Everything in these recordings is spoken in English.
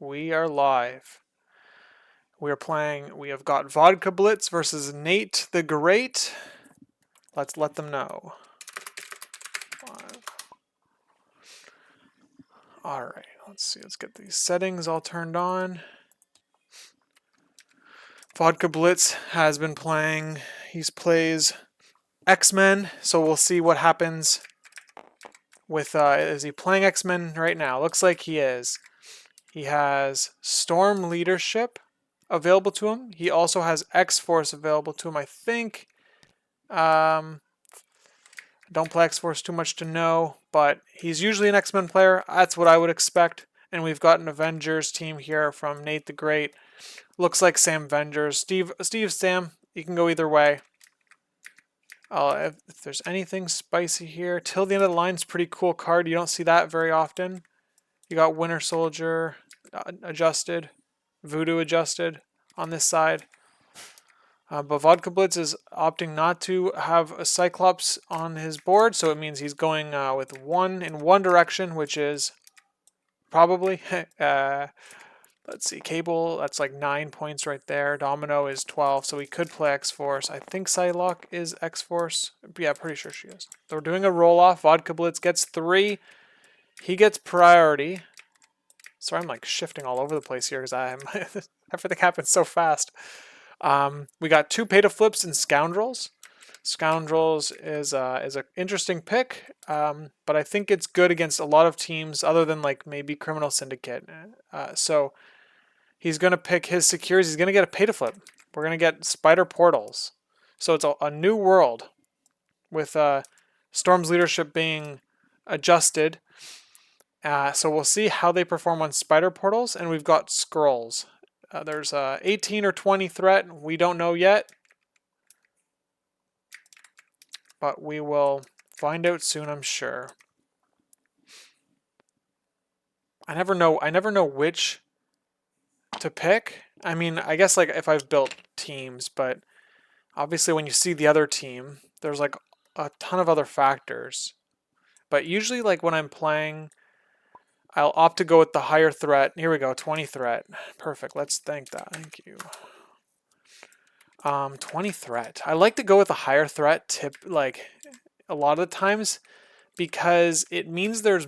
We are live. We are playing, we have got Vodkablitz versus NateTheGreat. Let's let them know. Alright, let's see, let's get these settings all turned on. Vodkablitz has been playing, he plays X-Men, so we'll see what happens with, is he playing X-Men right now? Looks like he is. He has Storm Leadership available to him. He also has X-Force available to him, I think. Don't play X-Force too much to know, but he's usually an X-Men player. That's what I would expect. And we've got an Avengers team here from NateTheGreat. Looks like Sam Avengers. Steve, Sam, you can go either way. If there's anything spicy here, Till the End of the Line's pretty cool card. You don't see that very often. You got Winter Soldier adjusted, Voodoo adjusted on this side. But Vodkablitz is opting not to have a Cyclops on his board, so it means he's going with one in one direction, which is probably, let's see, Cable, that's like 9 points right there. Domino is 12, so he could play X-Force. I think Psylocke is X-Force. Yeah, pretty sure she is. So we're doing a roll-off. Vodkablitz gets 3. He gets priority. Sorry, I'm like shifting all over the place here because everything happens so fast. We got 2 pay to flips and Scoundrels. Scoundrels is an interesting pick, but I think it's good against a lot of teams other than like maybe Criminal Syndicate. So he's going to pick his secures. He's going to get a pay to flip. We're going to get Spider Portals. So it's a new world with Storm's leadership being adjusted. So we'll see how they perform on Spider Portals, and we've got Scrolls. There's 18 or 20 threat. We don't know yet. But we will find out soon, I'm sure. I never know which to pick. I mean, I guess like if I've built teams, but obviously when you see the other team, there's like a ton of other factors. But usually like when I'm playing, I'll opt to go with the higher threat. Here we go, 20 threat. Perfect. Let's thank that. Thank you. 20 threat. I like to go with a higher threat tip like a lot of the times because it means there's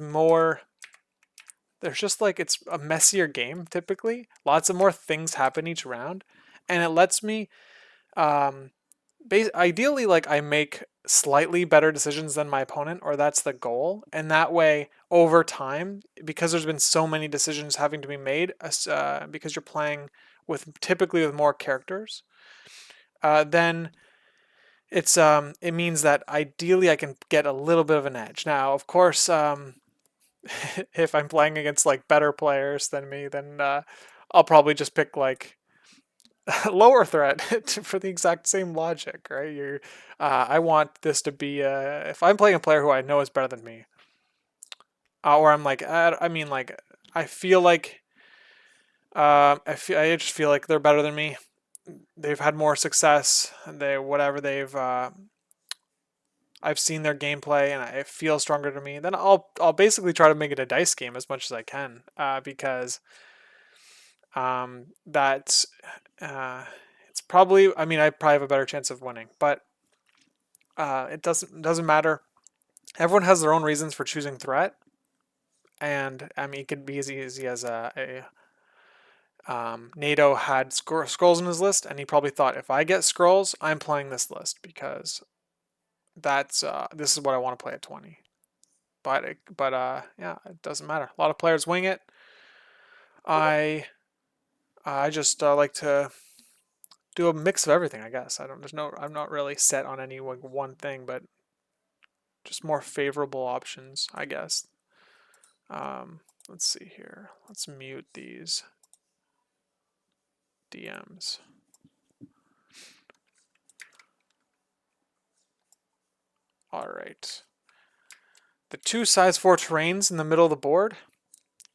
just like it's a messier game typically. Lots of more things happen each round, and it lets me ideally like I make slightly better decisions than my opponent, or that's the goal. And that way over time, because there's been so many decisions having to be made, because you're playing with typically with more characters, then it means that ideally I can get a little bit of an edge. Now, of course, if I'm playing against like better players than me, then I'll probably just pick like lower threat for the exact same logic, right? I want this to be if I'm playing a player who I know is better than me, or I'm like I mean like I feel like I just feel like they're better than me. They've had more success. I've seen their gameplay and it feels stronger to me. Then I'll basically try to make it a dice game as much as I can, because that's it's probably. I mean, I probably have a better chance of winning, but it doesn't matter. Everyone has their own reasons for choosing threat, and I mean, it could be as easy as NATO had scrolls in his list, and he probably thought if I get scrolls, I'm playing this list because that's this is what I want to play at 20. But yeah, it doesn't matter. A lot of players wing it. I just like to do a mix of everything, I guess. I'm not really set on any one thing, but just more favorable options, I guess. Let's see here. Let's mute these DMs. All right. The 2 size 4 terrains in the middle of the board.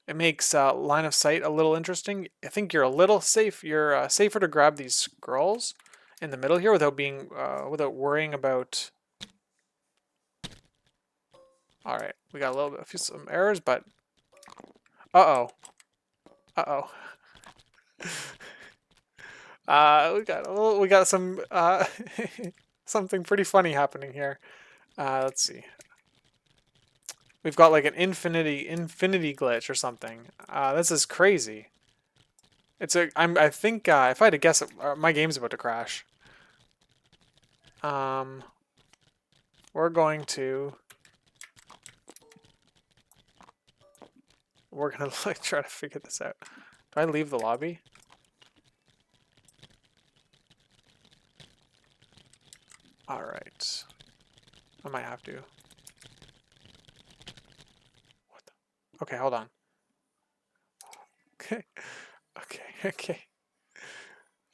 It makes line of sight a little interesting. I think you're a little safe. You're safer to grab these scrolls in the middle here without worrying about. All right, we got some errors, but uh-oh. Uh-oh. We got some something pretty funny happening here. Let's see. We've got like an infinity glitch or something. This is crazy. I think if I had to guess, my game's about to crash. We're going to like try to figure this out. Do I leave the lobby? All right. I might have to. What the? Okay, hold on. Okay. Okay.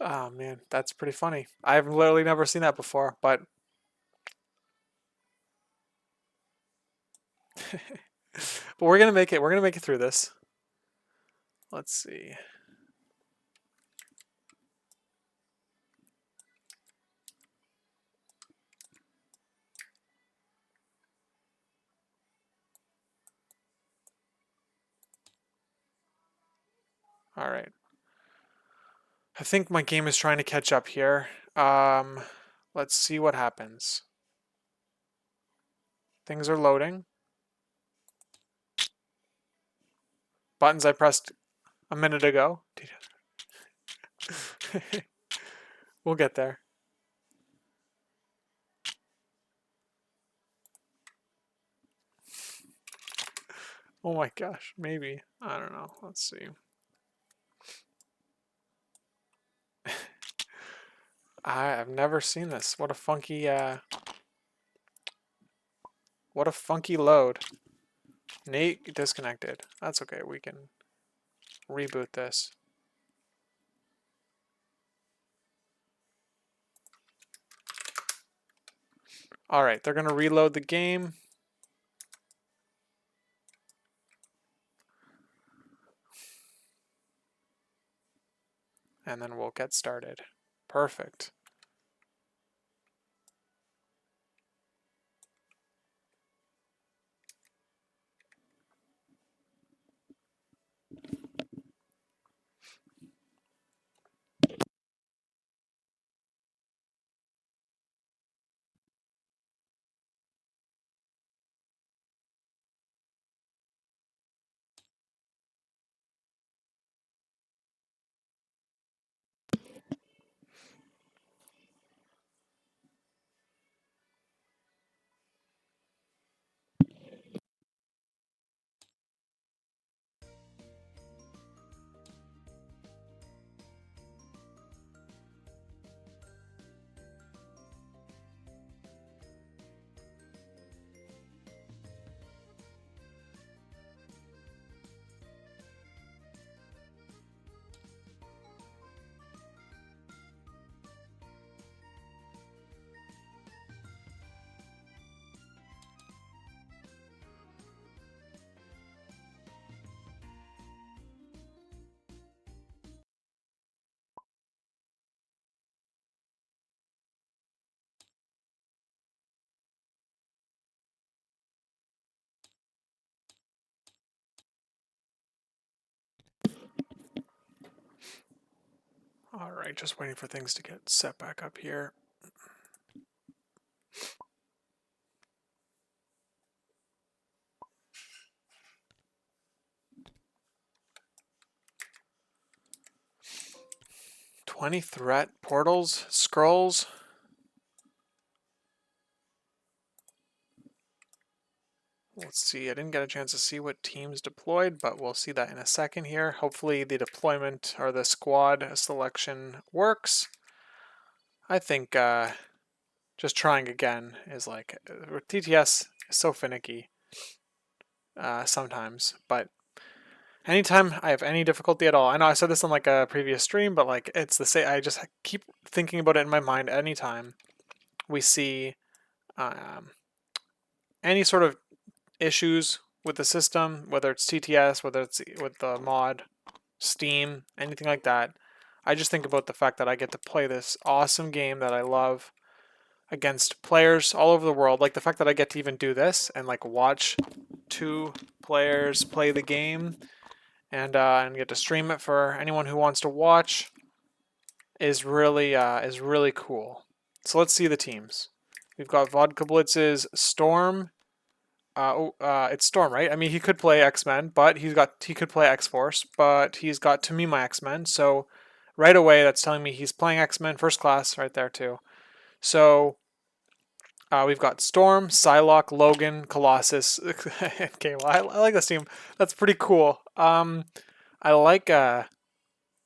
Oh man, that's pretty funny. I've literally never seen that before, but but we're gonna make it. We're gonna make it through this. Let's see. All right. I think my game is trying to catch up here. Let's see what happens. Things are loading. Buttons I pressed a minute ago. We'll get there. Oh my gosh, maybe. I don't know. Let's see. I've never seen this. What a funky load. Nate disconnected. That's okay. We can reboot this. All right, they're going to reload the game. And then we'll get started. Perfect. All right, just waiting for things to get set back up here. $20 threat portals, scrolls. Let's see, I didn't get a chance to see what teams deployed, but we'll see that in a second here. Hopefully the deployment or the squad selection works. I think just trying again is like, TTS is so finicky sometimes, but anytime I have any difficulty at all, I know I said this on like a previous stream, but like it's the same, I just keep thinking about it in my mind anytime we see any sort of issues with the system, whether it's TTS, whether it's with the mod, Steam, anything like that. I just think about the fact that I get to play this awesome game that I love against players all over the world. Like the fact that I get to even do this and like watch two players play the game and get to stream it for anyone who wants to watch is really cool. So let's see the teams. We've got Vodkablitz's Storm. It's Storm, right? I mean, he could play X-Men, but he could play X-Force, but he's got To Me My X-Men. So right away, that's telling me he's playing X-Men first class right there too. So we've got Storm, Psylocke, Logan, Colossus, and Cable. I like this team. That's pretty cool. I like.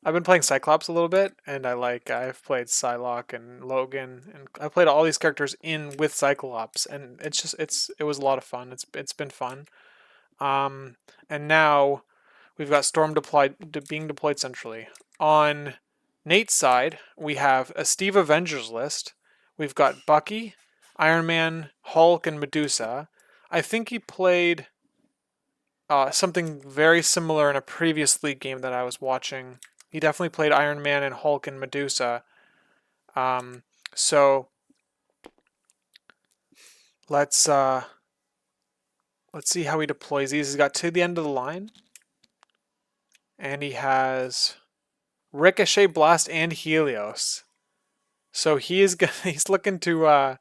I've been playing Cyclops a little bit, and I've played Psylocke and Logan, and I played all these characters in with Cyclops, and it was a lot of fun. It's been fun. And now we've got Storm being deployed centrally. On Nate's side, we have a Steve Avengers list. We've got Bucky, Iron Man, Hulk, and Medusa. I think he played something very similar in a previous league game that I was watching. He definitely played Iron Man and Hulk and Medusa. So let's see how he deploys these. He's got To the End of the Line, and he has Ricochet, Blast, and Helios. So he's looking to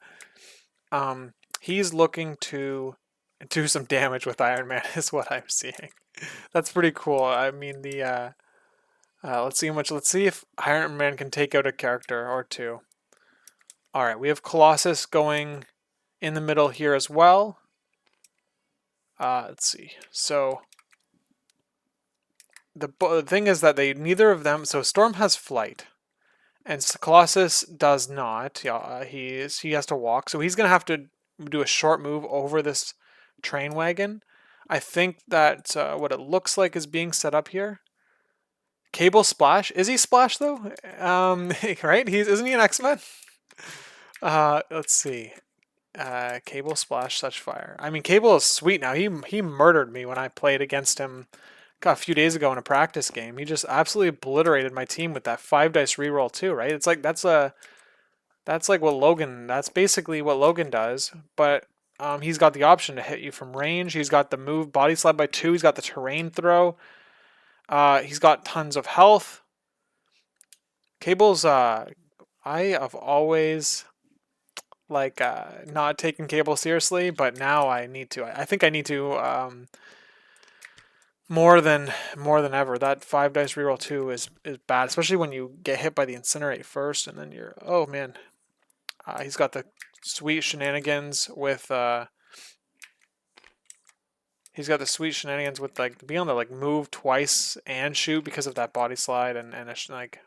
do some damage with Iron Man is what I'm seeing. That's pretty cool. I mean let's see if Iron Man can take out a character or two. All right, we have Colossus going in the middle here as well. Let's see. So the thing is that neither of them. So Storm has flight, and Colossus does not. Yeah, he has to walk. So he's gonna have to do a short move over this train wagon. I think that what it looks like is being set up here. Cable Splash. Is he Splash though? Right? Isn't he an X-Men? Let's see. Cable Splash Such Fire. I mean, Cable is sweet now. He murdered me when I played against him a few days ago in a practice game. He just absolutely obliterated my team with that 5 dice reroll too, right? It's like that's like what Logan. That's basically what Logan does, but he's got the option to hit you from range. He's got the move body slide by 2. He's got the terrain throw. He's got tons of health. Cable's I have always not taken Cable seriously, but now I need to. I think I need to more than ever. That 5 dice reroll 2 is bad, especially when you get hit by the Incinerate first, and then you're oh man. He's got the sweet shenanigans with like being able to like move twice and shoot because of that body slide and like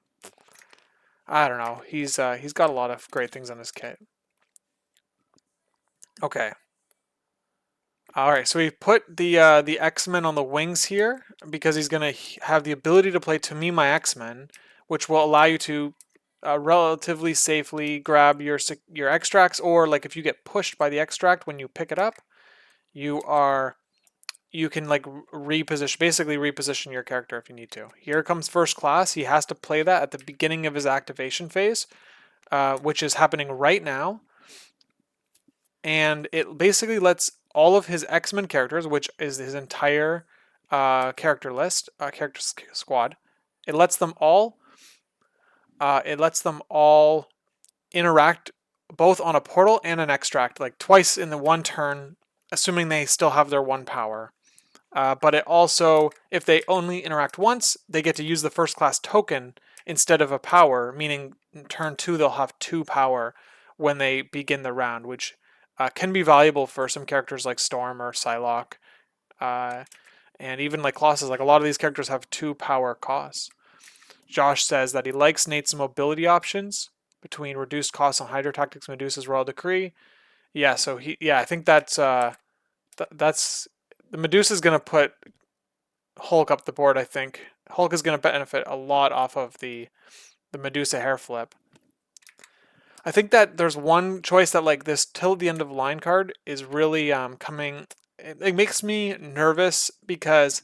I don't know. He's got a lot of great things on his kit. Okay. All right, so we put the X-Men on the wings here because he's gonna have the ability to play To Me My X-Men, which will allow you to relatively safely grab your extracts, or like if you get pushed by the extract when you pick it up, you can like reposition your character if you need to. Here comes first class. He has to play that at the beginning of his activation phase, which is happening right now. And it basically lets all of his X-Men characters, which is his entire character list, character squad, it lets them all interact both on a portal and an extract, like twice in the one turn, assuming they still have their 1 power. But it also, if they only interact once, they get to use the first class token instead of a power, meaning in turn 2 they'll have 2 power when they begin the round, which can be valuable for some characters like Storm or Psylocke, and even like Colossus. Like a lot of these characters have 2 power costs. Josh says that he likes Nate's mobility options between reduced costs on Hydro Tactics, Medusa's Royal Decree. Yeah, so I think that's the Medusa's gonna put Hulk up the board. I think Hulk is gonna benefit a lot off of the Medusa hair flip. I think that there's one choice that like this Till the End of Line card is really coming. It makes me nervous because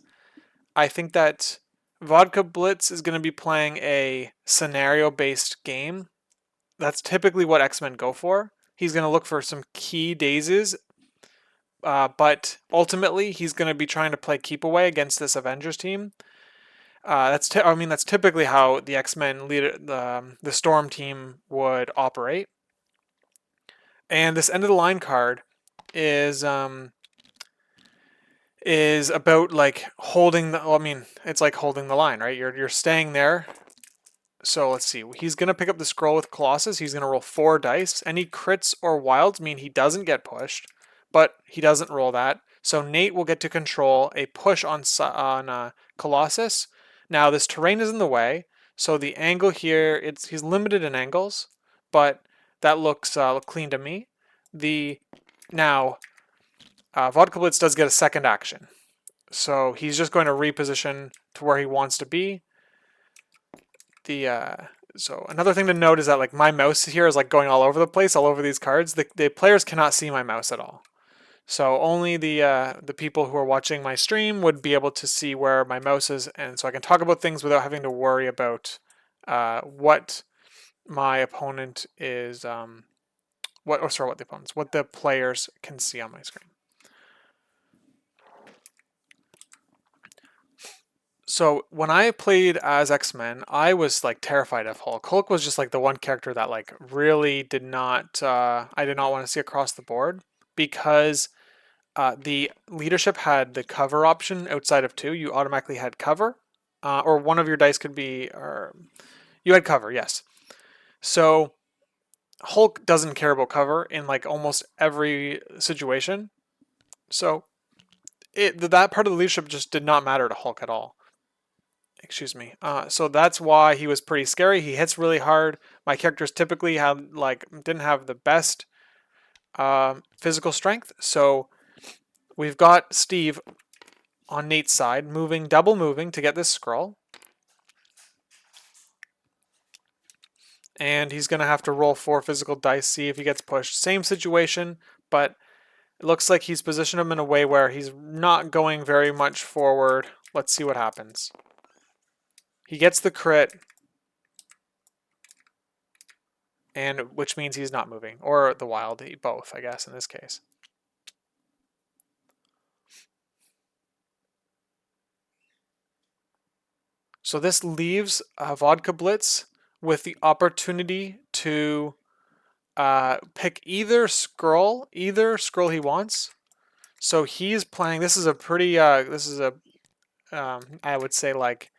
I think that Vodkablitz is going to be playing a scenario-based game. That's typically what X-Men go for. He's going to look for some key dazes, but ultimately he's going to be trying to play keep away against this Avengers team. That's typically how the X-Men leader, the Storm team would operate. And this end of the line card is about like holding the. Well, I mean, it's like holding the line, right? You're staying there. So let's see. He's gonna pick up the scroll with Colossus. He's gonna roll 4 dice. Any crits or wilds mean he doesn't get pushed, but he doesn't roll that. So Nate will get to control a push on Colossus. Now this terrain is in the way, so the angle here he's limited in angles, but that looks clean to me. Now Vodkablitz does get a second action, so he's just going to reposition to where he wants to be. So another thing to note is that like my mouse here is like going all over the place, all over these cards. The players cannot see my mouse at all. So only the people who are watching my stream would be able to see where my mouse is, and so I can talk about things without having to worry about what my opponent is, what the players can see on my screen. So when I played as X-Men, I was like terrified of Hulk. Hulk was just like the one character that like really did not, I did not want to see across the board, because the leadership had the cover option outside of 2. You automatically had cover, or one of your dice could be, or you had cover, yes. So Hulk doesn't care about cover in like almost every situation. So that part of the leadership just did not matter to Hulk at all. Excuse me. So that's why he was pretty scary. He hits really hard. My characters typically didn't have the best physical strength. So we've got Steve on Nate's side, double moving to get this scroll. And he's going to have to roll 4 physical dice, see if he gets pushed. Same situation, but it looks like he's positioned him in a way where he's not going very much forward. Let's see what happens. He gets the crit, and which means he's not moving, or the wild, both, I guess, in this case. So this leaves Vodkablitz with the opportunity to pick either scroll he wants. So he's playing. This is a pretty. I would say like,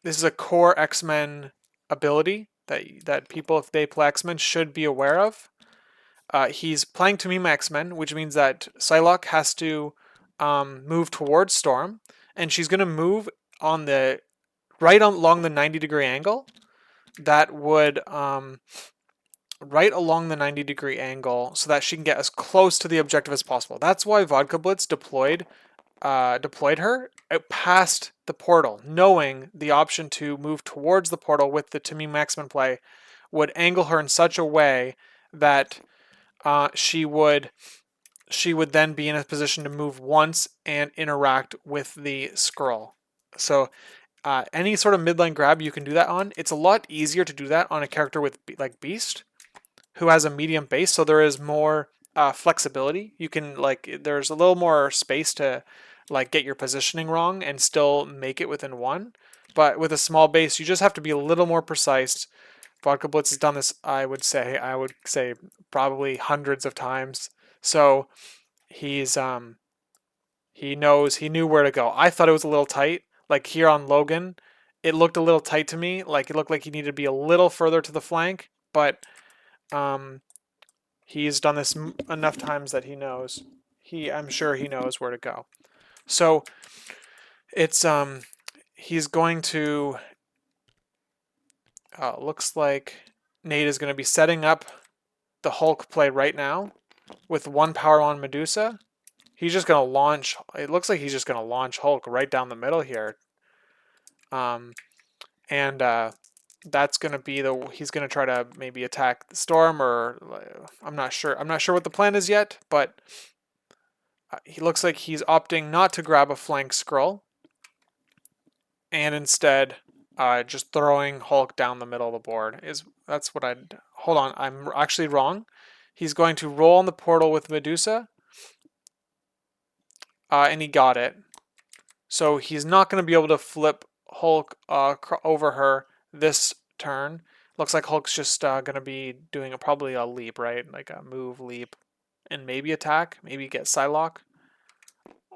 this is a core X-Men ability that people, if they play X-Men, should be aware of. He's playing to meme X-Men, which means that Psylocke has to move towards Storm, and she's going to move on the right along the 90-degree angle. That would right along the 90-degree angle, so that she can get as close to the objective as possible. That's why Vodkablitz deployed her out past the portal, knowing the option to move towards the portal with the to meme X-Men play would angle her in such a way that she would then be in a position to move once and interact with the scroll. So any sort of midline grab you can do that on. It's a lot easier to do that on a character with like Beast, who has a medium base, so there is more flexibility. You can there's a little more space to like get your positioning wrong and still make it within 1. But with a small base, you just have to be a little more precise. Vodkablitz has done this, I would say probably hundreds of times. So he knew where to go. I thought it was a little tight. Like here on Logan, it looked a little tight to me. Like it looked like he needed to be a little further to the flank, but he's done this enough times that he knows. I'm sure he knows where to go. So it's he's going to looks like Nate is going to be setting up the Hulk play right now with 1 power on Medusa. He's just going to launch. It looks like he's just going to launch Hulk right down the middle here. That's going to be he's going to try to maybe attack the Storm, or I'm not sure. I'm not sure what the plan is yet, but he looks like he's opting not to grab a flank scroll, and instead just throwing Hulk down the middle of the board. Hold on, I'm actually wrong. He's going to roll on the portal with Medusa, and he got it. So he's not going to be able to flip Hulk over her this turn. Looks like Hulk's just going to be doing probably a leap, right? Like a move, leap, and maybe attack. Maybe get Psylocke.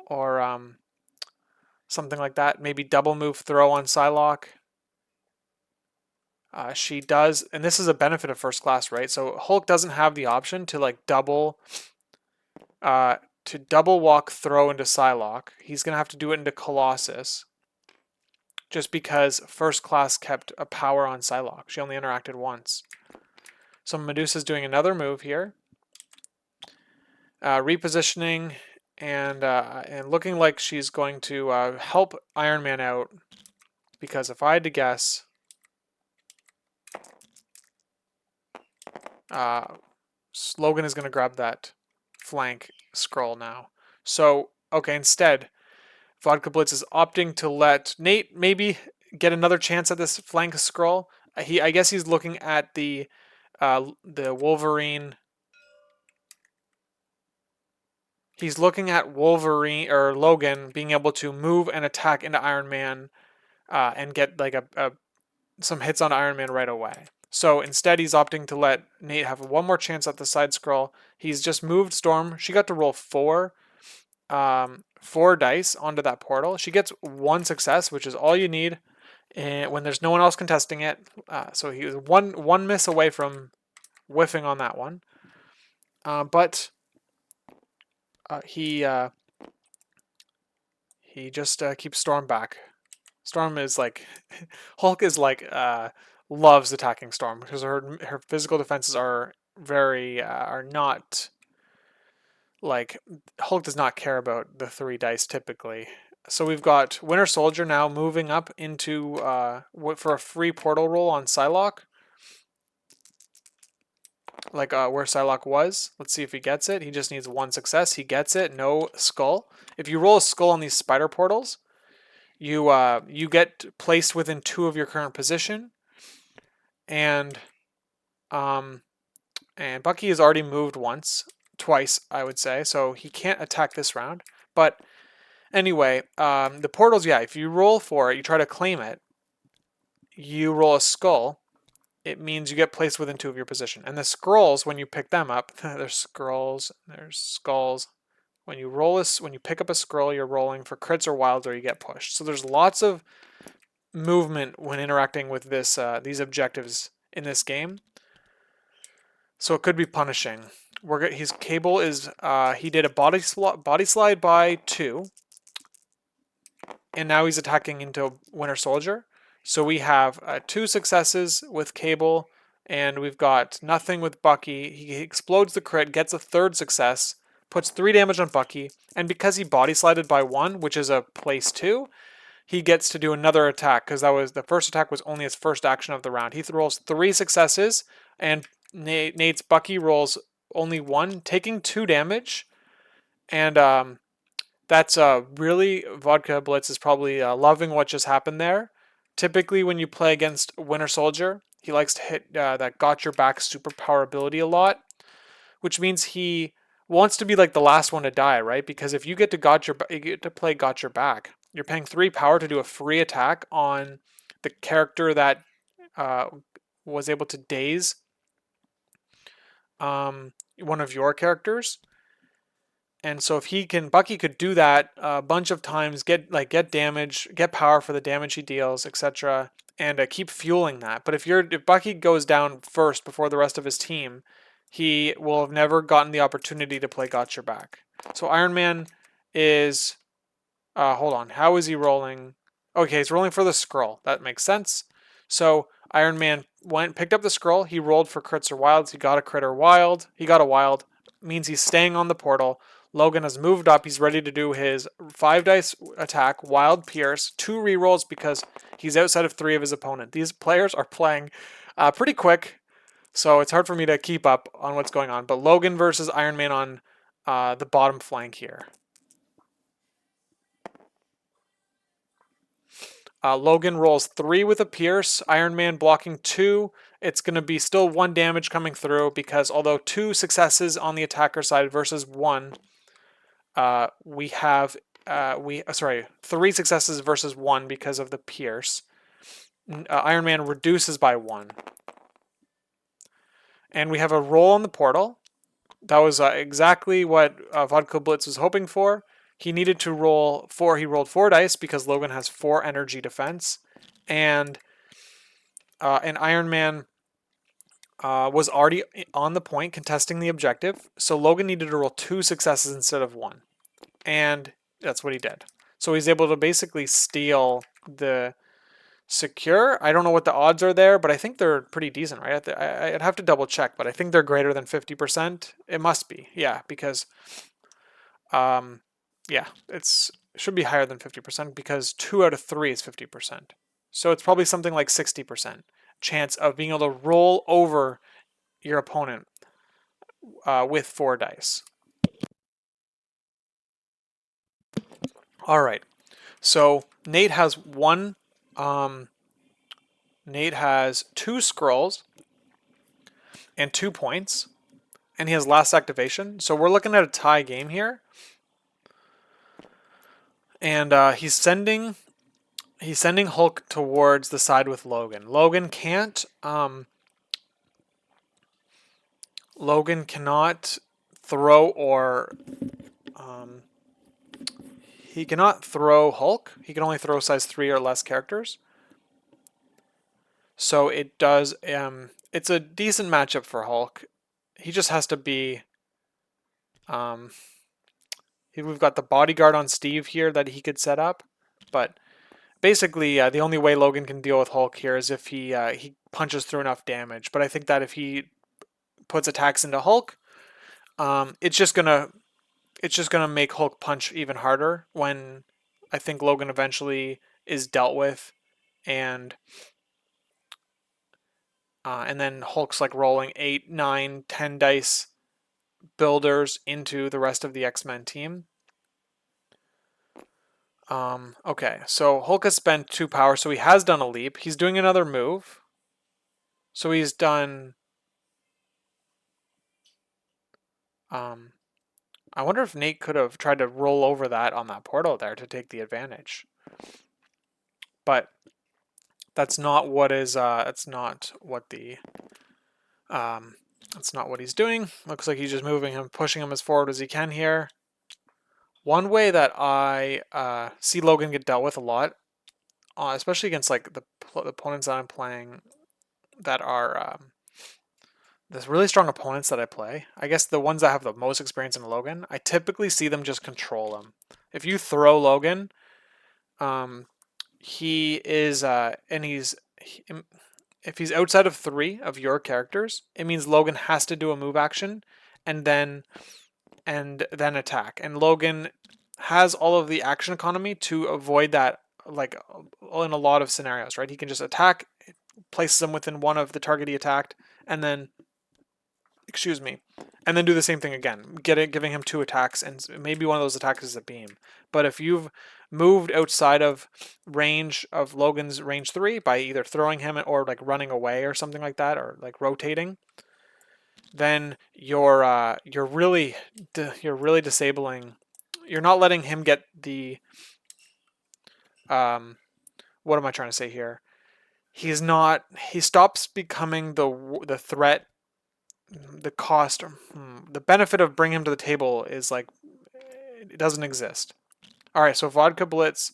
Or something like that. Maybe double move throw on Psylocke. She does, and this is a benefit of first class, right? So Hulk doesn't have the option to like double walk throw into Psylocke. He's gonna have to do it into Colossus, just because first class kept a power on Psylocke. She only interacted once. So Medusa's doing another move here, repositioning, and looking like she's going to help Iron Man out. Because if I had to guess, Logan is going to grab that flank scroll now. So, okay, instead, Vodkablitz is opting to let Nate maybe get another chance at this flank scroll. I guess he's looking at the Wolverine. He's looking at Wolverine or Logan being able to move and attack into Iron Man and get like some hits on Iron Man right away. So instead, he's opting to let Nate have one more chance at the side scroll. He's just moved Storm. She got to roll four dice onto that portal. She gets one success, which is all you need, and when there's no one else contesting it. So he was one miss away from whiffing on that one. But he just keeps Storm back. Storm is like Hulk is like loves attacking Storm because her physical defenses are very are not like Hulk does not care about the 3 dice typically. So we've got Winter Soldier now moving up into for a free portal roll on Psylocke. Like where Psylocke was. Let's see if he gets it. He just needs one success. He gets it. No skull. If you roll a skull on these spider portals, you get placed within 2 of your current position, and Bucky has already moved twice, I would say, so he can't attack this round. But anyway, the portals, yeah, if you roll for it, you try to claim it, you roll a skull, it means you get placed within 2 of your position. And the scrolls, when you pick them up, there's scrolls, there's skulls. When you pick up a scroll, you're rolling for crits or wilds, or you get pushed. So there's lots of movement when interacting with these objectives in this game. So it could be punishing. His Cable is he did a body slide by 2, and now he's attacking into Winter Soldier. So we have 2 successes with Cable, and we've got nothing with Bucky. He explodes the crit, gets a 3rd success, puts 3 damage on Bucky, and because he body slided by 1, which is a place 2, he gets to do another attack, because the first attack was only his first action of the round. He rolls 3 successes, and Nate's Bucky rolls only 1, taking 2 damage, and that's really Vodkablitz is probably loving what just happened there. Typically, when you play against Winter Soldier, he likes to hit that got your back superpower ability a lot, which means he wants to be like the last one to die, right? Because if you get to play got your back, you're paying 3 power to do a free attack on the character that was able to daze one of your characters. And so if Bucky could do that a bunch of times, get damage, get power for the damage he deals, etc., and keep fueling that. But if Bucky goes down first before the rest of his team, he will have never gotten the opportunity to play Got Your Back. So Iron Man is, hold on, how is he rolling? Okay, he's rolling for the scroll. That makes sense. So Iron Man picked up the scroll. He rolled for crits or wilds. He got a crit or wild. He got a wild. Means he's staying on the portal. Logan has moved up. He's ready to do his 5 dice attack, Wild Pierce, 2 rerolls because he's outside of 3 of his opponent. These players are playing pretty quick, so it's hard for me to keep up on what's going on. But Logan versus Iron Man on the bottom flank here. Logan rolls 3 with a Pierce. Iron Man blocking 2. It's going to be still 1 damage coming through because although 2 successes on the attacker side versus 1, we have 3 successes versus 1 because of the pierce. Iron Man reduces by 1. And we have a roll on the portal. That was exactly what Vodkablitz was hoping for. He needed to roll 4. He rolled 4 dice because Logan has 4 energy defense. And Iron Man was already on the point contesting the objective. So Logan needed to roll 2 successes instead of 1. And that's what he did. So he's able to basically steal the secure. I don't know what the odds are there, but I think they're pretty decent, right? I'd have to double check, but I think they're greater than 50%. It must be, yeah, because, yeah, it should be higher than 50% because 2 out of 3 is 50%. So it's probably something like 60% chance of being able to roll over your opponent with 4 dice. All right, so Nate has Nate has 2 scrolls and 2 points, and he has last activation. So we're looking at a tie game here, and he's sending Hulk towards the side with Logan. Logan cannot throw or he cannot throw Hulk. He can only throw size 3 or less characters. So it does. It's a decent matchup for Hulk. He just has to be. We've got the bodyguard on Steve here that he could set up, but basically the only way Logan can deal with Hulk here is if he punches through enough damage. But I think that if he puts attacks into Hulk, it's just gonna make Hulk punch even harder when I think Logan eventually is dealt with, and then Hulk's like rolling 8, 9, 10 dice builders into the rest of the X-Men team. Okay, so Hulk has spent 2 power, so he has done a leap. He's doing another move. So he's done... I wonder if Nate could have tried to roll over that on that portal there to take the advantage. But that's not what is, that's not what he's doing. Looks like he's just moving him, pushing him as forward as he can here. One way that I see Logan get dealt with a lot, especially against like the opponents that I'm playing that are the really strong opponents that I play, I guess the ones that have the most experience in Logan, I typically see them just control him. If you throw Logan, he is, if he's outside of 3 of your characters, it means Logan has to do a move action and then attack. And Logan has all of the action economy to avoid that, like in a lot of scenarios, right? He can just attack, places them within 1 of the target he attacked, and then and then do the same thing again, giving him 2 attacks, and maybe one of those attacks is a beam. But if you've moved outside of range of Logan's range 3 by either throwing him or like running away or something like that, or like rotating, then you're really disabling. You're not letting him get the what am I trying to say here? He stops becoming the threat. The cost, the benefit of bringing him to the table is like, it doesn't exist. All right, so Vodkablitz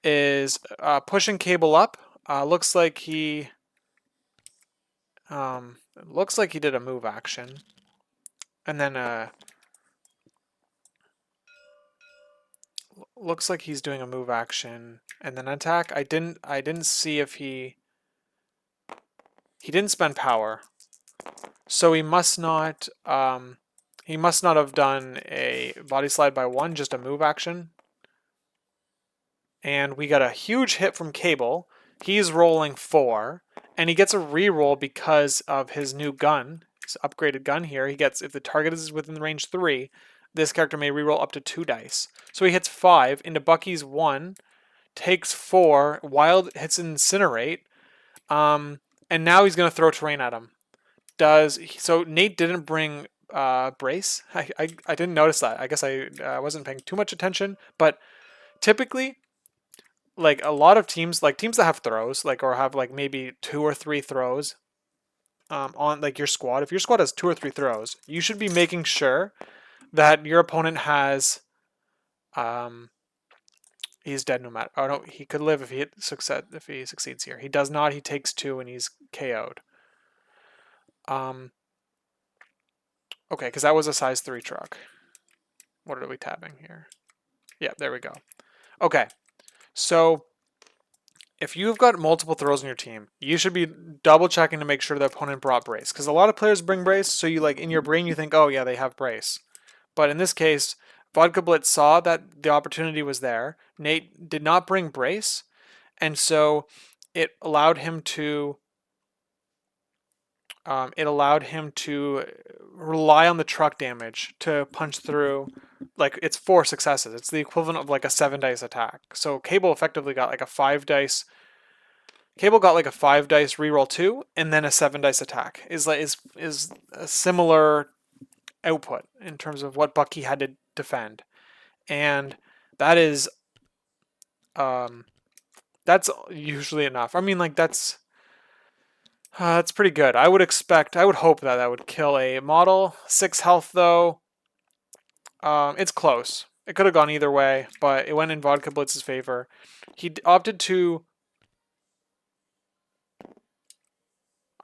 is pushing Cable up. Looks like he did a move action, and then looks like he's doing a move action and then attack. I didn't see if he didn't spend power. So he must not have done a body slide by 1, just a move action. And we got a huge hit from Cable. He's rolling 4, and he gets a reroll because of his new gun, his upgraded gun here. He gets, if the target is within range 3, this character may reroll up to 2 dice. So he hits 5 into Bucky's 1, takes 4, Wild hits Incinerate, and now he's going to throw terrain at him. So Nate didn't bring brace. I didn't notice that. I guess I wasn't paying too much attention, but typically, like a lot of teams, like teams that have throws, like or have like maybe 2 or 3 throws on like your squad. If your squad has 2 or 3 throws, you should be making sure that your opponent has he's dead no matter. Oh no, he could live if he succeeds here. He does not. He takes 2 and he's KO'd. Okay, because that was a size 3 truck. What are we tabbing here? Yeah, there we go. Okay, so if you've got multiple throws in your team, you should be double checking to make sure the opponent brought brace. Because a lot of players bring brace, so you like in your brain you think, oh yeah, they have brace. But in this case, Vodkablitz saw that the opportunity was there. Nate did not bring brace, and so it allowed him to rely on the truck damage to punch through. Like it's 4 successes. It's the equivalent of like a 7 dice attack. So Cable effectively got like a 5 dice. Cable got like a 5 dice reroll 2 and then a 7 dice attack. Is a similar output in terms of what Bucky had to defend, and that is that's usually enough. I mean, like that's pretty good. I would hope that that would kill a model. 6 health though. It's close. It could have gone either way, but it went in Vodkablitz's favor. He opted to.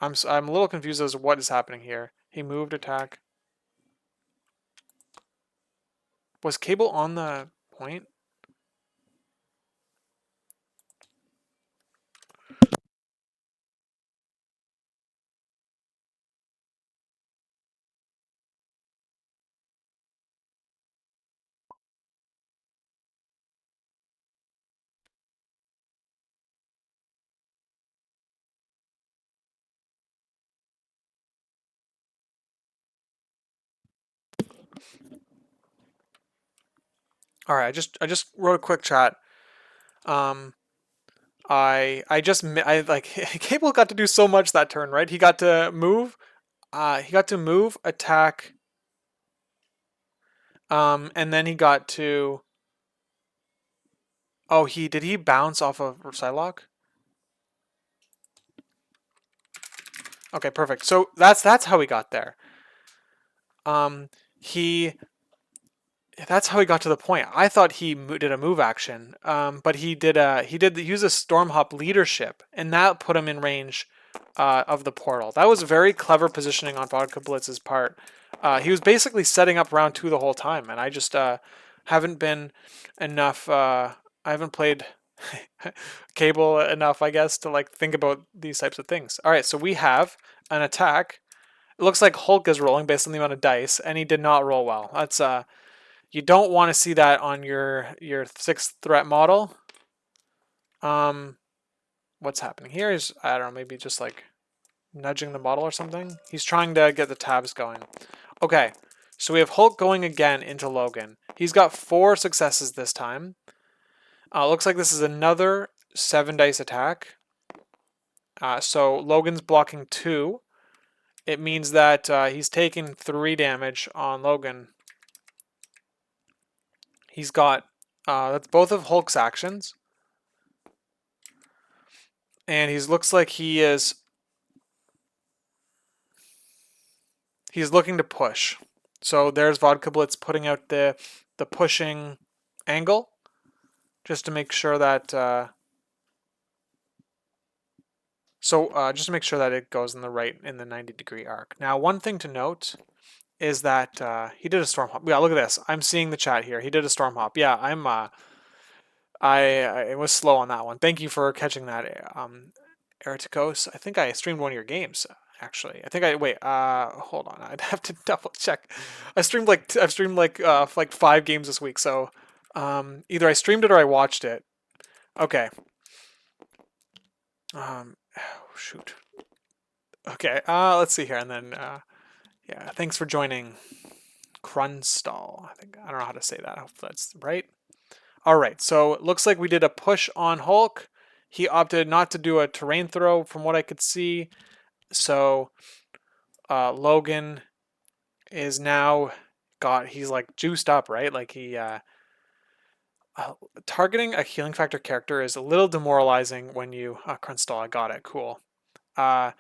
I'm a little confused as to what is happening here. He moved attack. Was Cable on the point? All right, I just wrote a quick chat. I like Cable got to do so much that turn, right? He got to move. He got to move, attack. And then he got to. Oh, did he bounce off of Psylocke? Okay, perfect. So that's how he got there. He That's how he got to the point. I thought he did a move action, but he did use a storm hop leadership, and that put him in range of the portal. That was very clever positioning on Vodkablitz's part. He was basically setting up round 2 the whole time, and I just haven't been enough. I haven't played Cable enough, I guess, to like think about these types of things. All right, so we have an attack. It looks like Hulk is rolling based on the amount of dice, and he did not roll well. That's you don't want to see that on your 6th threat model. What's happening here is, I don't know, maybe just like nudging the model or something. He's trying to get the tabs going. Okay, so we have Hulk going again into Logan. He's got 4 successes this time. Looks like this is another 7 dice attack. So Logan's blocking 2. It means that he's taking 3 damage on Logan. He's got, that's both of Hulk's actions. And he looks like he's looking to push. So there's Vodkablitz putting out the pushing angle, just to make sure that just to make sure that it goes in the 90-degree arc. Now, one thing to note is that he did a storm hop. Yeah, look at this. I'm seeing the chat here. He did a storm hop. Yeah, I was slow on that one. Thank you for catching that, Ereticos. I think I streamed one of your games, actually. I think hold on. I'd have to double check. I've streamed like 5 games this week, so either I streamed it or I watched it. Okay. Shoot. Okay, let's see here, and then yeah, thanks for joining, Krunstall. I don't know how to say that. I hope that's right. All right, so it looks like we did a push on Hulk. He opted not to do a terrain throw from what I could see. So Logan is now he's like juiced up, right? Like he targeting a healing factor character is a little demoralizing when you Krunstall, I got it, cool. Uh,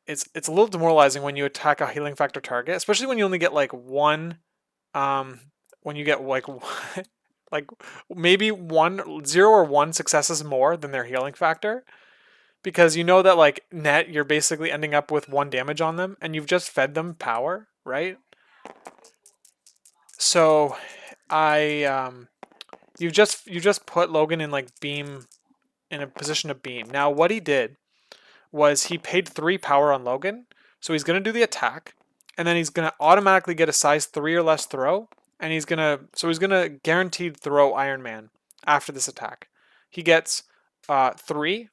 it's a little demoralizing when you attack a healing factor target, especially when you only get like one. When you get like like maybe 0 or 1 successes more than their healing factor, because you know that like net you're basically ending up with 1 damage on them, and you've just fed them power, right? So you just put Logan in like beam in a position of beam. Now what he did was he paid 3 power on Logan, so he's gonna do the attack, and then he's gonna automatically get a size 3 or less throw, and he's gonna guaranteed throw Iron Man after this attack. He gets 3.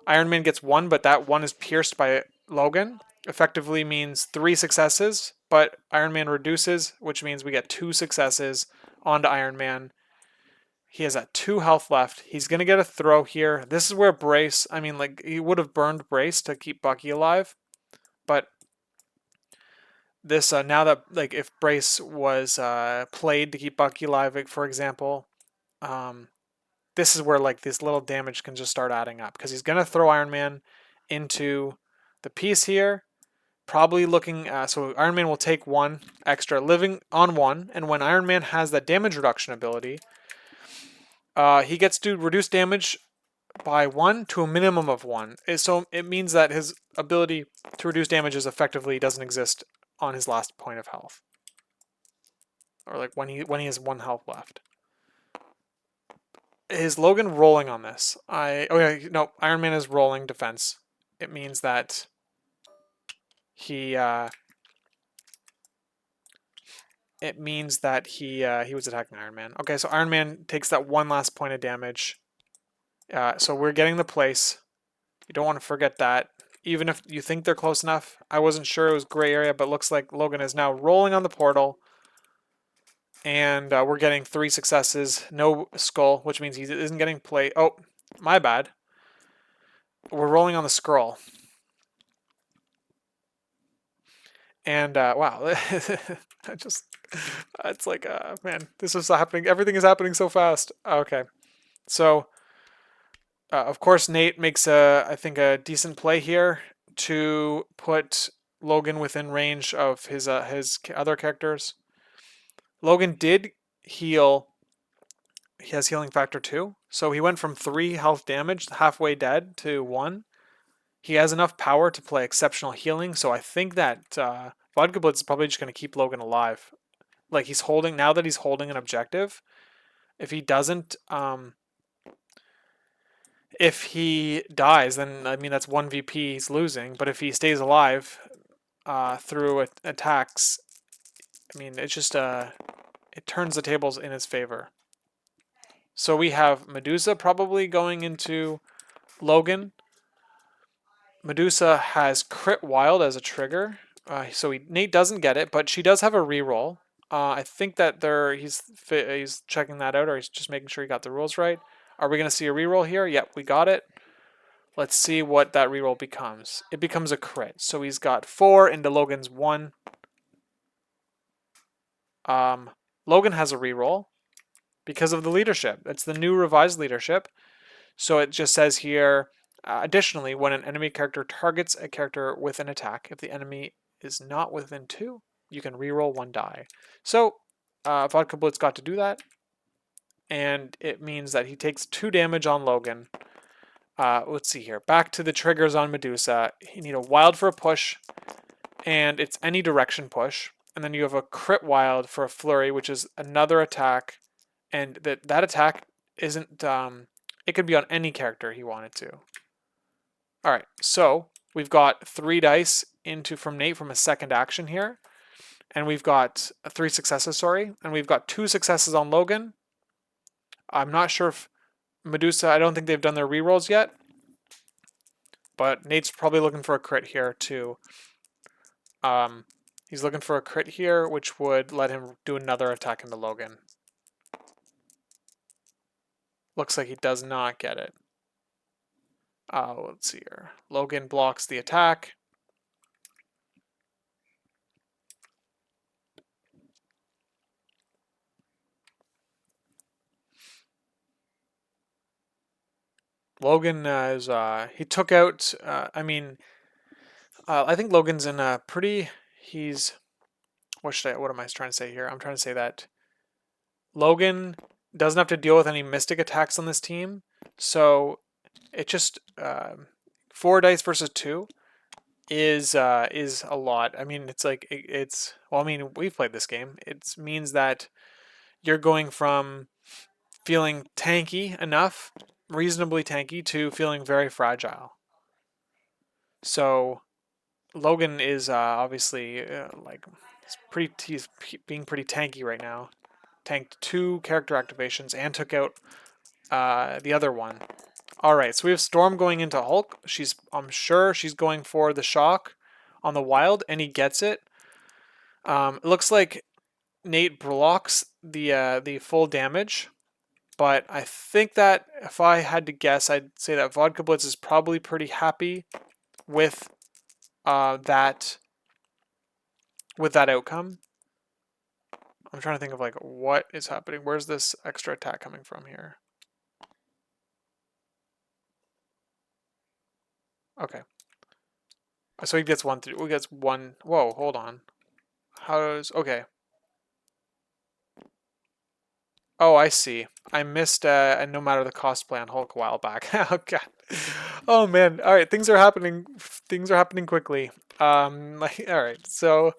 Iron Man gets 1, but that 1 is pierced by Logan. Effectively means 3 successes, but Iron Man reduces, which means we get 2 successes onto Iron Man. He has 2 health left. He's going to get a throw here. This is where Brace, I mean, like, he would have burned Brace to keep Bucky alive. But this, now that, like, if Brace was played to keep Bucky alive, like, for example, this is where, like, this little damage can just start adding up. Because he's going to throw Iron Man into the piece here. Probably looking, so Iron Man will take 1 extra, living on 1. And when Iron Man has that damage reduction ability, he gets to reduce damage by 1 to a minimum of 1. So it means that his ability to reduce damages effectively doesn't exist on his last point of health, or like when he has 1 health left. Is Logan rolling on this? No, Iron Man is rolling defense. It means that he he was attacking Iron Man. Okay, so Iron Man takes that 1 last point of damage. So we're getting the place. You don't want to forget that. Even if you think they're close enough. I wasn't sure, it was gray area, but looks like Logan is now rolling on the portal. And we're getting 3 successes. No skull, which means he isn't getting play. Oh, my bad. We're rolling on the scroll. And wow, it's like, man, this is happening. Everything is happening so fast. Okay, so of course Nate makes I think a decent play here to put Logan within range of his other characters. Logan did heal. He has healing factor 2, so he went from 3 health damage, halfway dead, to 1. He has enough power to play exceptional healing, so I think that Vodkablitz is probably just going to keep Logan alive. Like, now that he's holding an objective, if he doesn't, if he dies, then, I mean, that's 1 VP he's losing, but if he stays alive through attacks, I mean, it's just, it turns the tables in his favor. So we have Medusa probably going into Logan. Medusa has Crit Wild as a trigger, so Nate doesn't get it, but she does have a reroll. I think that he's checking that out, or he's just making sure he got the rules right. Are we going to see a reroll here? Yep, we got it. Let's see what that reroll becomes. It becomes a crit, so he's got 4 into Logan's 1. Logan has a reroll because of the leadership. It's the new revised leadership. So it just says here, additionally, when an enemy character targets a character with an attack, if the enemy is not within 2, you can reroll 1 die. So Vodkablitz got to do that, and it means that he takes 2 damage on Logan. Let's see here. Back to the triggers on Medusa. You need a wild for a push, and it's any direction push. And then you have a crit wild for a flurry, which is another attack, and that attack isn't. It could be on any character he wanted to. All right, so we've got 3 dice from Nate from a second action here, and we've got 3 successes. And we've got 2 successes on Logan. I'm not sure if Medusa. I don't think they've done their rerolls yet, but Nate's probably looking for a crit here too. He's looking for a crit here, which would let him do another attack into Logan. Looks like he does not get it. Let's see here. Logan blocks the attack. Logan he took out. I think Logan's in a pretty. He's what am I trying to say here? I'm trying to say that Logan doesn't have to deal with any mystic attacks on this team, so it just 4 dice versus 2 is a lot. I mean, it's like it's well. I mean, we've played this game. It means that you're going from feeling tanky enough, reasonably tanky, to feeling very fragile. So Logan is obviously he's being pretty tanky right now. Tanked 2 character activations and took out the other one. All right, so we have Storm going into Hulk. I'm sure she's going for the shock on the wild, and he gets it. It looks like Nate blocks the full damage, but I think that if I had to guess, I'd say that Vodkablitz is probably pretty happy with that outcome. I'm trying to think of like what is happening. Where's this extra attack coming from here? Okay. So he gets one. He gets one. Whoa, hold on. Okay. Oh, I see. I missed a no matter the cost play on Hulk a while back. Oh god. Oh man. All right, things are happening. Things are happening quickly. All right. So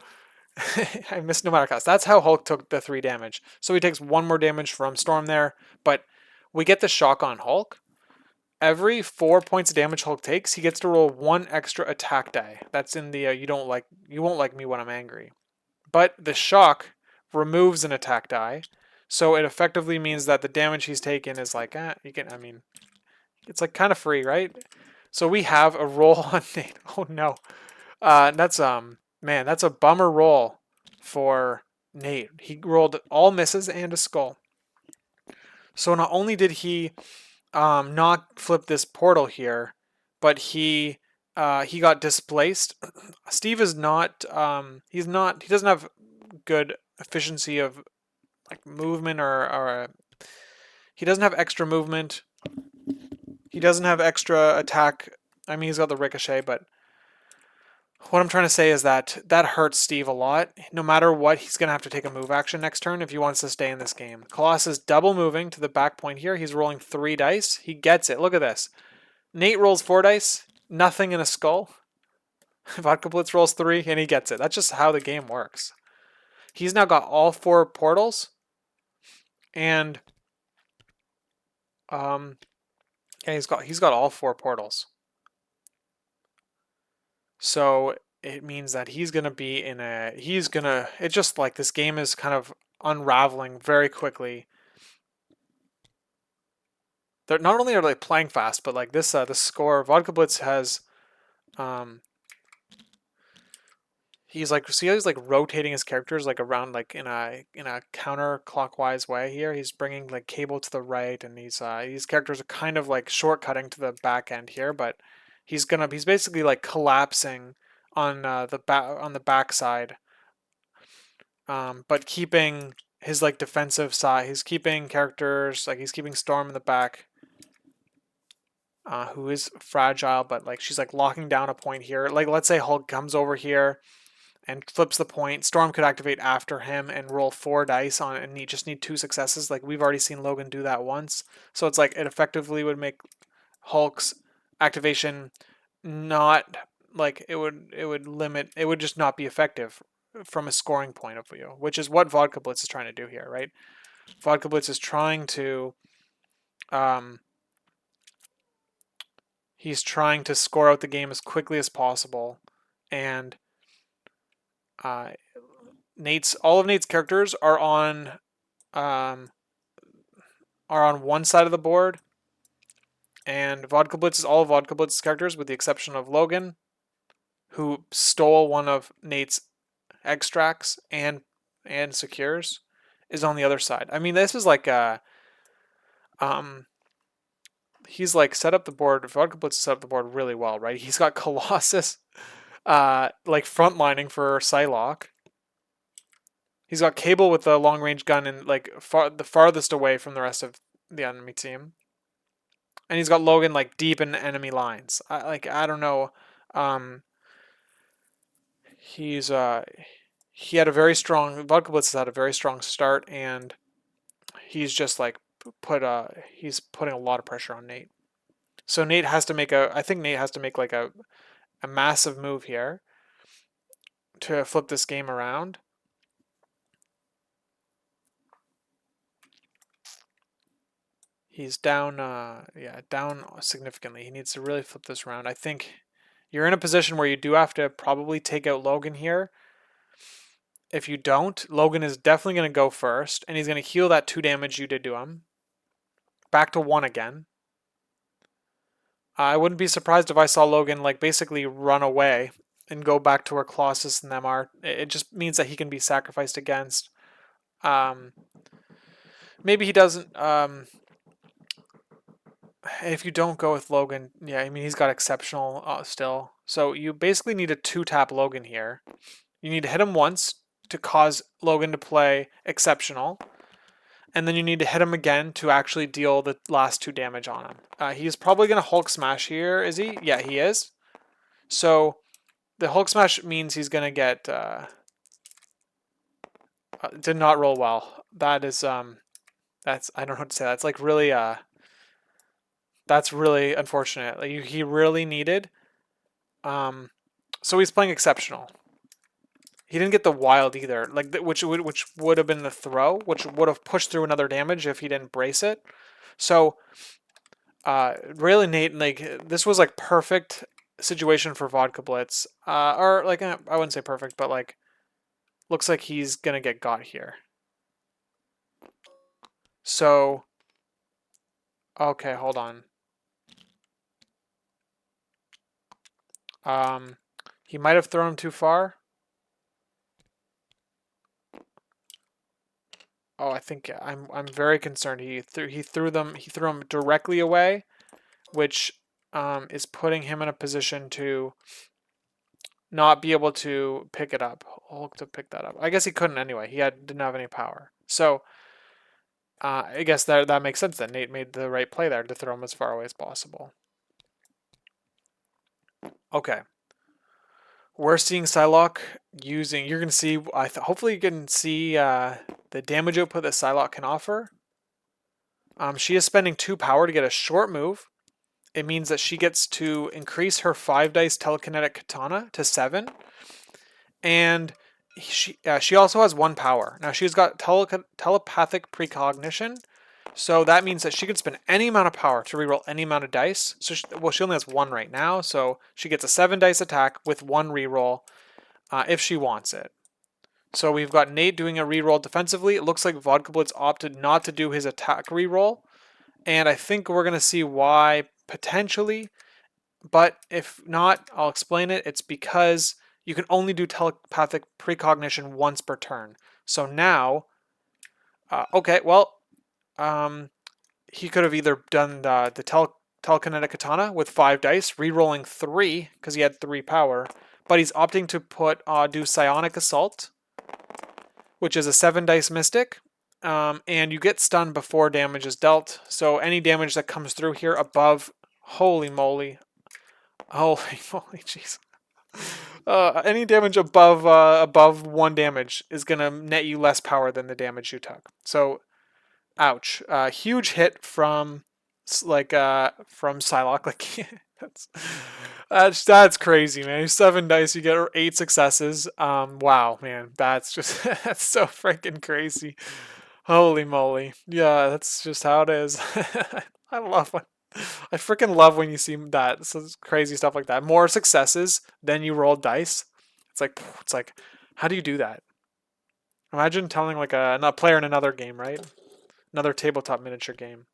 I missed no matter cost. That's how Hulk took the 3 damage. So he takes 1 more damage from Storm there, but we get the shock on Hulk. Every 4 points of damage Hulk takes, he gets to roll 1 extra attack die. That's in the you won't like me when I'm angry. But the shock removes an attack die, so it effectively means that the damage he's taken is like it's like kind of free, right? So we have a roll on Nate. Oh no. That's man, that's a bummer roll for Nate. He rolled all misses and a skull. So not only did he not flip this portal here, but he got displaced. Steve is not he doesn't have good efficiency of like movement or he doesn't have extra movement. He doesn't have extra attack. I mean, he's got the ricochet, but what I'm trying to say is that hurts Steve a lot. No matter what, he's going to have to take a move action next turn if he wants to stay in this game. Colossus double moving to the back point here. He's rolling 3 dice. He gets it. Look at this. Nate rolls 4 dice. Nothing in a skull. Vodkablitz rolls 3 and he gets it. That's just how the game works. He's now got all 4 portals. And yeah, he's got all 4 portals. So it means that he's gonna be in a it's just like this game is kind of unraveling very quickly. They're not only are they playing fast, but like this the score Vodkablitz has he's like rotating his characters like around like in a counterclockwise way here. He's bringing like Cable to the right, and these characters are kind of like shortcutting to the back end here, but he's basically like collapsing on the back side, but keeping his like defensive side. He's keeping characters like he's keeping Storm in the back, who is fragile, but like she's like locking down a point here. Like let's say Hulk comes over here and flips the point. Storm could activate after him and roll 4 dice on it, and you just need 2 successes. Like we've already seen Logan do that once. So it's like it effectively would make Hulk's activation not like it would just not be effective from a scoring point of view, which is what Vodkablitz is trying to do here, right? Vodkablitz is trying to he's trying to score out the game as quickly as possible, and all of Nate's characters are on one side of the board, and Vodkablitz is all of Vodkablitz's characters with the exception of Logan, who stole one of Nate's extracts and secures, is on the other side. I mean, this is like he's like set up the board. Vodkablitz set up the board really well, right? He's got Colossus like frontlining for Psylocke. He's got Cable with the long range gun and like the farthest away from the rest of the enemy team. And he's got Logan like deep in enemy lines. I don't know. He's he had a very strong Vodkablitz has had a very strong start, and he's just like he's putting a lot of pressure on Nate. So Nate has to make I think Nate has to make like a massive move here to flip this game around. He's down, yeah, down significantly. He needs to really flip this around. I think you're in a position where you do have to probably take out Logan here. If you don't, Logan is definitely going to go first, and he's going to heal that 2 damage you did to him. Back to 1 again. I wouldn't be surprised if I saw Logan like basically run away and go back to where Colossus and them are. It just means that he can be sacrificed against. Maybe he doesn't. If you don't go with Logan, yeah, I mean, he's got exceptional still. So you basically need to 2-tap Logan here. You need to hit him once to cause Logan to play exceptional. And then you need to hit him again to actually deal the last 2 damage on him. He's probably going to Hulk Smash here, is he? Yeah, he is. So the Hulk Smash means he's going to get... did not roll well. That is... that's... I don't know what to say. That's like really... that's really unfortunate. Like he really needed. So he's playing exceptional. He didn't get the wild either, like which would have been the throw, which would have pushed through another damage if he didn't brace it. So, really, Nate, like this was like perfect situation for Vodkablitz. Or like I wouldn't say perfect, but like looks like he's gonna get got here. So, okay, hold on. He might have thrown him too far. Oh, I think I'm very concerned. He threw them directly away, which is putting him in a position to not be able to pick it up. Hulk to pick that up. I guess he couldn't anyway. He didn't have any power. So I guess that makes sense then. Nate made the right play there to throw him as far away as possible. Okay. We're seeing Psylocke using... You're going to see... hopefully you can see the damage output that Psylocke can offer. She is spending 2 power to get a short move. It means that she gets to increase her 5-dice telekinetic katana to 7. And she also has 1 power. Now she's got telepathic precognition. So that means that she can spend any amount of power to reroll any amount of dice. So she only has 1 right now, so she gets a 7-dice attack with 1 reroll if she wants it. So we've got Nate doing a reroll defensively. It looks like Vodkablitz opted not to do his attack reroll, and I think we're going to see why potentially. But if not, I'll explain it. It's because you can only do telepathic precognition once per turn. So now, okay, well, he could have either done the telekinetic katana with 5 dice, re-rolling 3 because he had 3 power, but he's opting to do psionic assault, which is a 7-dice mystic, and you get stunned before damage is dealt. So any damage that comes through here above, holy moly, jeez. Any damage above 1 damage is gonna net you less power than the damage you took. So, ouch! Huge hit from Psylocke. Like that's crazy, man. 7 dice, you get 8 successes. Wow, man, that's just that's so freaking crazy. Holy moly! Yeah, that's just how it is. I freaking love when you see that. So crazy stuff like that. More successes than you roll dice. It's like, how do you do that? Imagine telling like a player in another game, right? Another tabletop miniature game.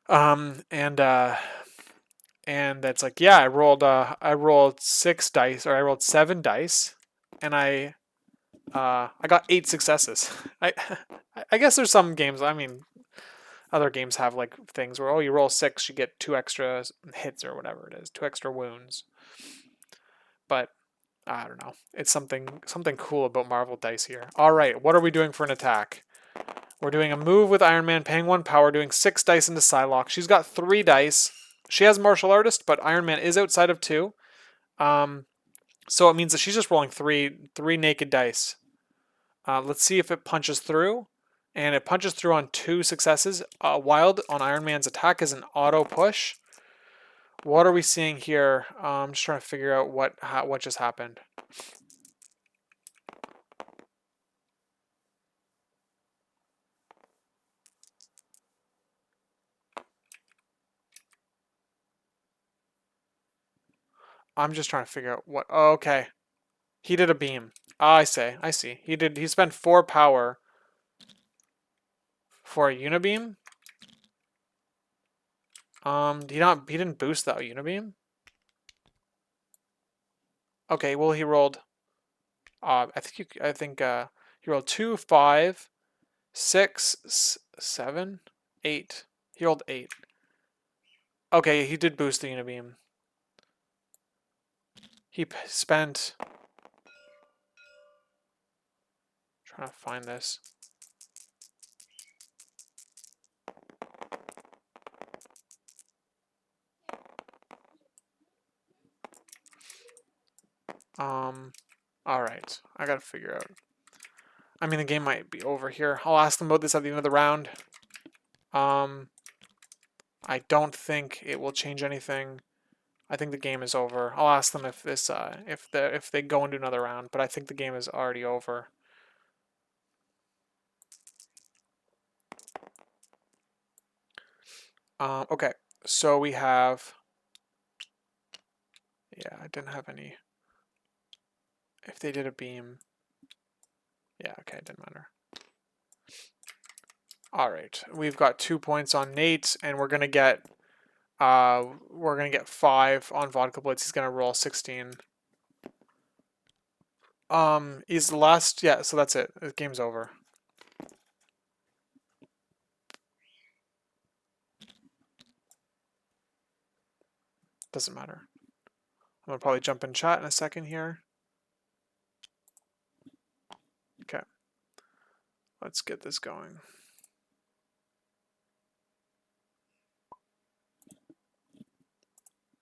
And that's like, yeah, I rolled 6 dice, or I rolled 7 dice, and I got 8 successes. I guess there's some games. I mean, other games have like things where, oh, you roll 6, you get 2 extra hits or whatever it is, 2 extra wounds. But I don't know. It's something cool about Marvel dice here. All right, what are we doing for an attack? We're doing a move with Iron Man, paying 1 power, doing 6 dice into Psylocke. She's got 3 dice. She has Martial Artist, but Iron Man is outside of 2. So it means that she's just rolling three naked dice. Let's see if it punches through. And it punches through on 2 successes. Wild on Iron Man's attack is an auto push. What are we seeing here? I'm just trying to figure out what just happened. I'm just trying to figure out what. Oh, okay. He did a beam. I see. He spent 4 power for a unibeam. He didn't boost that unibeam. Okay, well he rolled I think he rolled 2, 5, 6, 7, 8. He rolled 8. Okay, he did boost the unibeam. He spent. Trying to find this. All right, I gotta figure out. I mean, the game might be over here. I'll ask them about this at the end of the round. I don't think it will change anything. I think the game is over. I'll ask them if this if they go into another round, but I think the game is already over. Okay, so we have. Yeah, I didn't have any. If they did a beam. Yeah, okay, it didn't matter. All right, we've got 2 points on Nate, and we're gonna get 5 on Vodkablitz. He's gonna roll 16. He's the last. Yeah, so that's it. The game's over. Doesn't matter. I'm gonna probably jump in chat in a second here. Okay, let's get this going.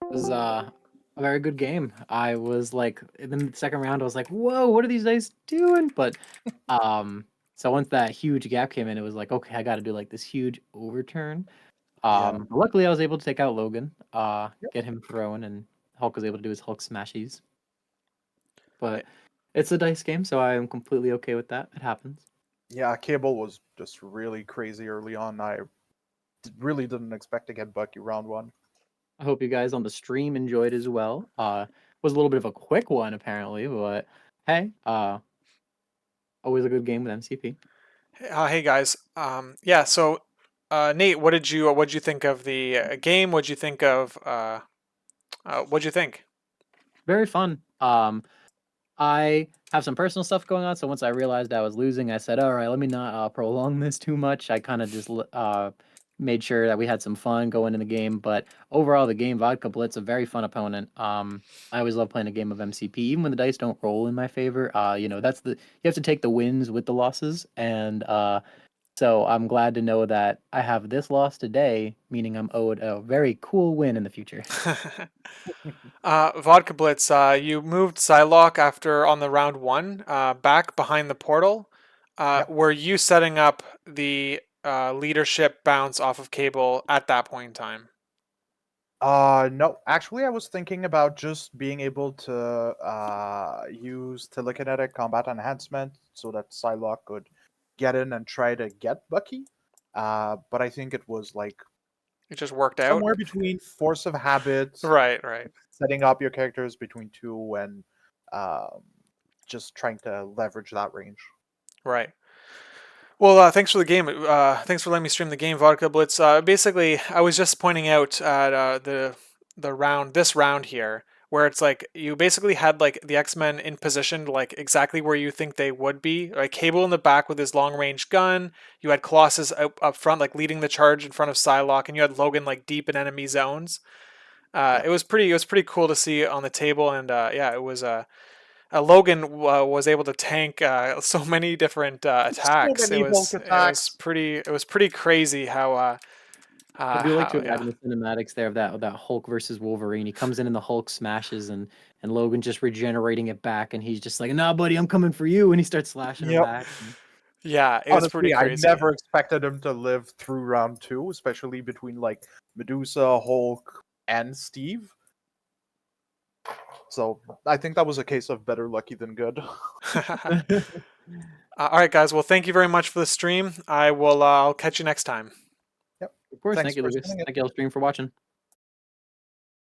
It was a very good game. I was like, in the second round, I was like, whoa, what are these guys doing? But so once that huge gap came in, it was like, okay, I got to do like this huge overturn. Yeah. Luckily, I was able to take out Logan, Yep. get him thrown, and Hulk was able to do his Hulk smashies. But it's a dice game, so I am completely okay with that. It happens. Yeah, Cable was just really crazy early on. I really didn't expect to get Bucky round 1. I hope you guys on the stream enjoyed as well. Was a little bit of a quick one apparently, but hey, always a good game with MCP. Hey guys. Yeah. So, Nate, what'd you think of the game? What'd you think of what'd you think? Very fun. I have some personal stuff going on, so once I realized I was losing, I said, "All right, let me not prolong this too much." I kind of just made sure that we had some fun going in the game. But overall, the game Vodkablitz a very fun opponent. I always love playing a game of MCP, even when the dice don't roll in my favor. That's you have to take the wins with the losses, and so I'm glad to know that I have this loss today, meaning I'm owed a very cool win in the future. Vodkablitz, you moved Psylocke after on the round 1, back behind the portal. Yep. Were you setting up the leadership bounce off of Cable at that point in time? No, actually, I was thinking about just being able to use telekinetic combat enhancement so that Psylocke could get in and try to get Bucky. But I think it was like It just worked out? somewhere between force of habit, Right. setting up your characters between 2, and just trying to leverage that range. Right. Well, thanks for the game. Thanks for letting me stream the game, Vodkablitz. Basically, I was just pointing out at this round here, where it's like you basically had like the X-Men in position like exactly where you think they would be. Like Cable in the back with his long range gun. You had Colossus up front, like leading the charge in front of Psylocke, and you had Logan like deep in enemy zones. It was pretty cool to see on the table, and yeah, it was Logan was able to tank so many different attacks. many Hulk attacks. It was pretty crazy how. I do like to yeah. imagine the cinematics there of that Hulk versus Wolverine. He comes in and the Hulk smashes and Logan just regenerating it back, and he's just like, "Nah, buddy, I'm coming for you," and he starts slashing him Yep. back. Yeah, it was pretty Honestly, I crazy. never expected him to live through round 2, especially between like Medusa, Hulk, and Steve. So I think that was a case of better lucky than good. All right, guys. Well, thank you very much for the stream. I'll catch you next time. Yep. Of course, Thanks thank you, for Lucas. spinning it. Thank you all stream for watching.